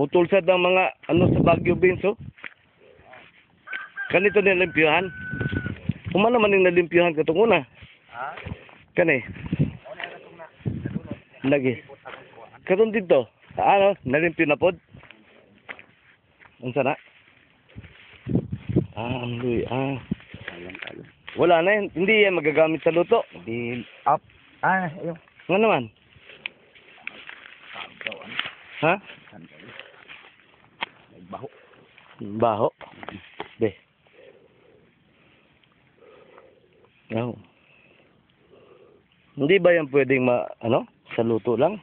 Putol sad ng mga ano sa Baguio beans, oh. Kanito nilimpyuhan. Kuma naman yung nalimpyuhan katong una. Ha? Kani. O na katong na nadunod. Lagi. Katong dito. Ano, nalimpyo na pod. Unsa na? Luy, Ayan tayo. Wala na yan. Hindi yan magagamit sa luto. Di up. Ayun. Nga naman. Sabawan. Ha? Baho. Baho. Be. No. Hindi ba yan pwedeng sa luto lang?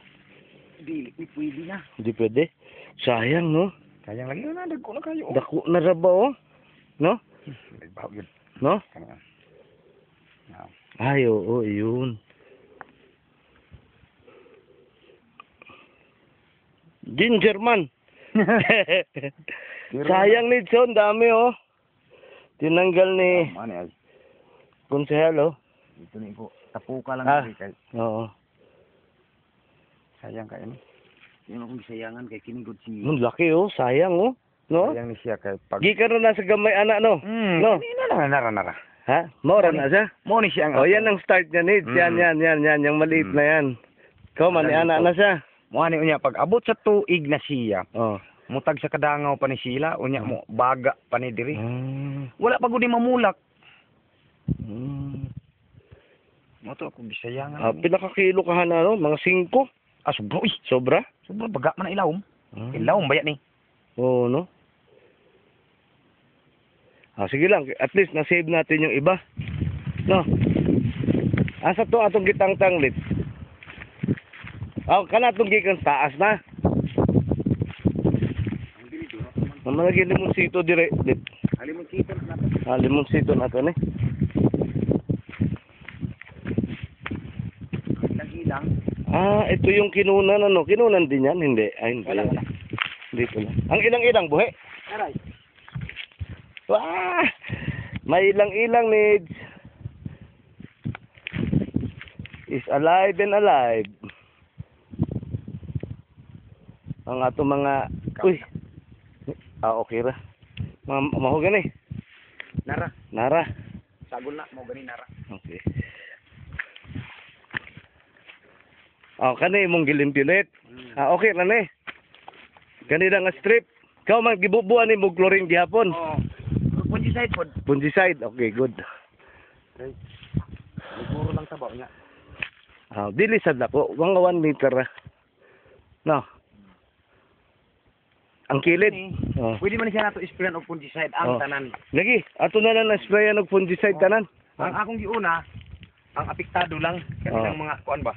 Di pwede na. Hindi pwede. Sayang, no? Sayang lagi na dagko na kayo. Dako na raba, oh. No? Baho yun. No? Kanya. Ay, oo, yun. Ginger man. Sayang ni John, dami, oh. Tinanggal ni Ano ay? Konsehal, oh. Ito ni ko. Tapuka lang kay. Oo. Sayang kay ni. Yung akong sayangan kay kinigod si. Laki, oh. Sayang, oh. No? Sayang ni siya kay pag. Gikan na sa gamay anak, no? No? Nara. Ha? Mora na siya? Mo ni siya ang. Oh, yan ang start niya, Nid. Yan. Yung maliit na yan. Ikaw, man, anak na siya. Mo ani unya pag abot sa tuig na siya. Oh. Mutag sa kadangaw pa ni sila, unya mo baga pa ni diri. Wala pa gud ni mamulak. Mo to ako bisayangan. Pinakakilo ka na, no? Mga 5. Sobra uy. Sobra? Sobra baga man na ilawom. Ilawom baya ni. Oo, no? Sige lang. At least na-save natin yung iba. No? Asa to atong gitang-tanglit? Kana atong gikan taas na. Namalagi limonsito dire. Limonsito na to. Limonsito na to, ne? Lang. Ito yung kinunan, ano? Kinunan din yan? Hindi. Ay, hindi. Wala. Dito lang. Ang ilang-ilang buhi. Aray. Wah! May ilang-ilang, Nids. Is alive and alive. Ang ato mga... Uy! Okay ra. Mahugan eh. Nara. Sagol na, mo gani nara. Okay. Kanay mong gilimpyulit. Okay ra ni. Kanila nga strip. Ikaw man gibubuan ni mo chlorine gihapon. Fungicide pod. Fungicide. Okay, good. Okay. Siguro lang tabaw niya. Dili sad ako. Mga 1 liter ra. No. Ang kilid. Pwede man siya nato isprayan og fungicide ang tanan. Lagi, ato na lang na-sprayan og fungicide tanan. Ang akong giuna, ang apektado lang kasi ng mga kuan ba.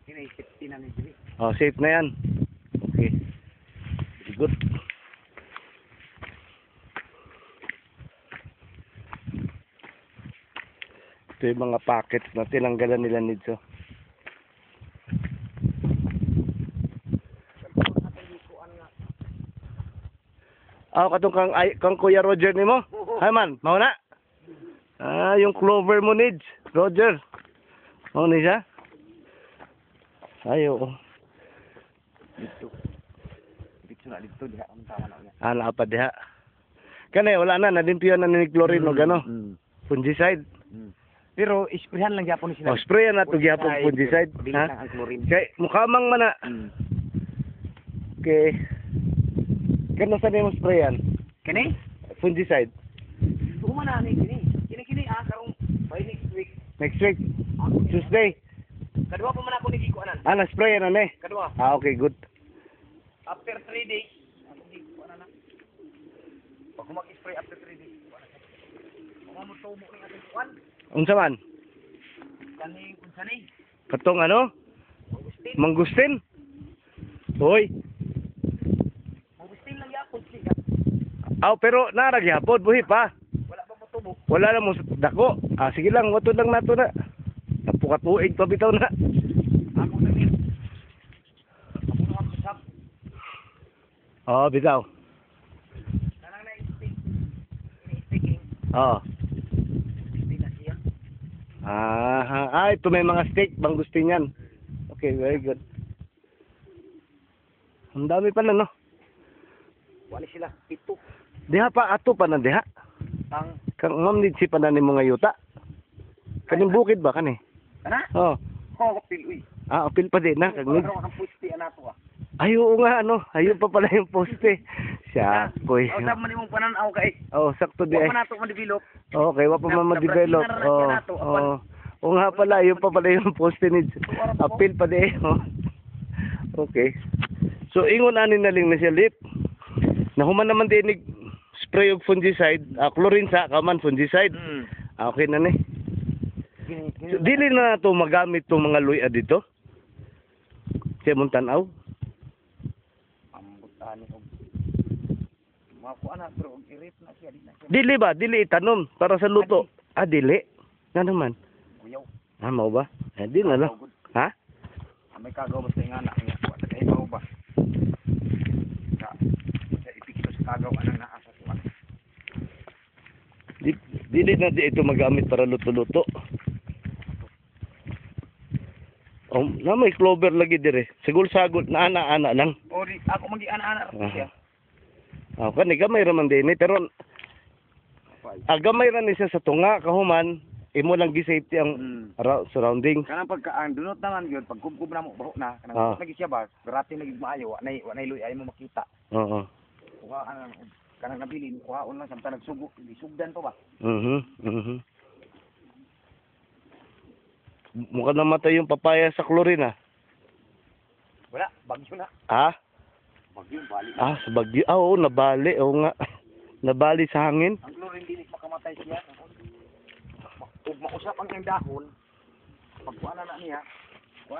Kini safety na ni dili. Safe na yan. Okay. Very good. Ito yung mga packets na tinanggalan nila nito. Katong kang Kuya Roger nimo. Hay man, mao na. Yung clover mo needs, Roger. Mao ni siya. Ayo. Dito diha ang tama na niya. Ana pa diha. Kani wala na nalimpyo na ni chlorine o gano. Fungicide. Pero isprayan lang gyapon ni sila. Sprayan na to gyapon fungicide. Ha? Ang chlorine. Kay mukamang man na. Okay. Kano sa nimo sprayan? Kani? Fungicide. Kuma na ni kini. Kini karong by next week. Next week. Tuesday. Kadua pa man ako ni gikuanan. Na-sprayan na ni. Kadua. Okay, good. After 3 days, ako gikuanan na. Pag mag-spray after 3 days, gikuanan mo tumo ni ating kuan. Unsa man? Kani unsa ni? Katong ano? Mangustin. Hoy. Mangustin lang yapon siya. Pero nara gyapon buhi pa. Wala pa mo tubo. Wala na mo dako. Sige lang, wato lang nato na. Napukatuig pa bitaw na. Ako na ni. Ako na ang sap. Bitaw. Kanang na-stick. Ini-sticking. Hindi na siya. Ito may mga steak, mangustin yan. Okay, very good. Ang dami pa na, no? Wala sila. Ito. Diha pa, ato pa na diha. Ang, Kang ma'am, nidsi pa na ni mga yuta. Kaning bukid ba, kani? ano? Oh. Oo, piloy. Apil pa din na. Kag nid. Ano ang pusti anak ko ah. Ay, oo nga, ano. Ayun pa pala yung poste. Siya, koy. O, sabi mo ni mong pananaw kay. Oh, sakto di Huwag ay. pa nato ma-develop. Okay, wa pa ma-develop. Oh. Oh. Oo nga pala, yun pa pala yung poste ni apil pa di. Oh. Okay. So ingon ani na lang na siya lit. Nahuman naman din spray og fungicide, chlorine sa kaman fungicide. Okay na ni. So, dili na nato magamit tong mga luya dito. Siya mong tanaw. Ambutani og mako ana pero og irip na siya di na siya. Dili ba? Dili itanom para sa luto. Ah, dili. Nga naman. Kuyaw. Ah, mao ba? Eh, di na lang. Ha? May kagaw ba sa nga anak niya? Wala kay mao ba? Sa ipikito sa kagaw anang naa sa tuwa. Dili na di ito magamit para luto-luto. Oh, na may clover lagi dire. Siguro sagol na ana-ana lang. O di ako magi ana-ana ra siya. Ah, kani gamay ra man din pero gamay ra ni siya sa tunga kahuman imo lang gi safety ang surrounding. Kanang pagka ang dunot naman gyud pag kubkub na mo baho na kanang lagi siya ba gratis lagi maayo wa nay luy ay mo makita. Oo. Kuha ana kanang nabilin kuhaon lang samtang nagsugod isugdan pa ba. Mukha namatay yung papaya sa chlorine ah. Wala, bagyo na. Ah? Bagyo bali. Ah, sa bagyo. Ah, oo, nabali. Oo nga. Nabali sa hangin. Ang chlorine dili makamatay siya. Ug mausap ang dahon. Pagkuha na niya. Kuha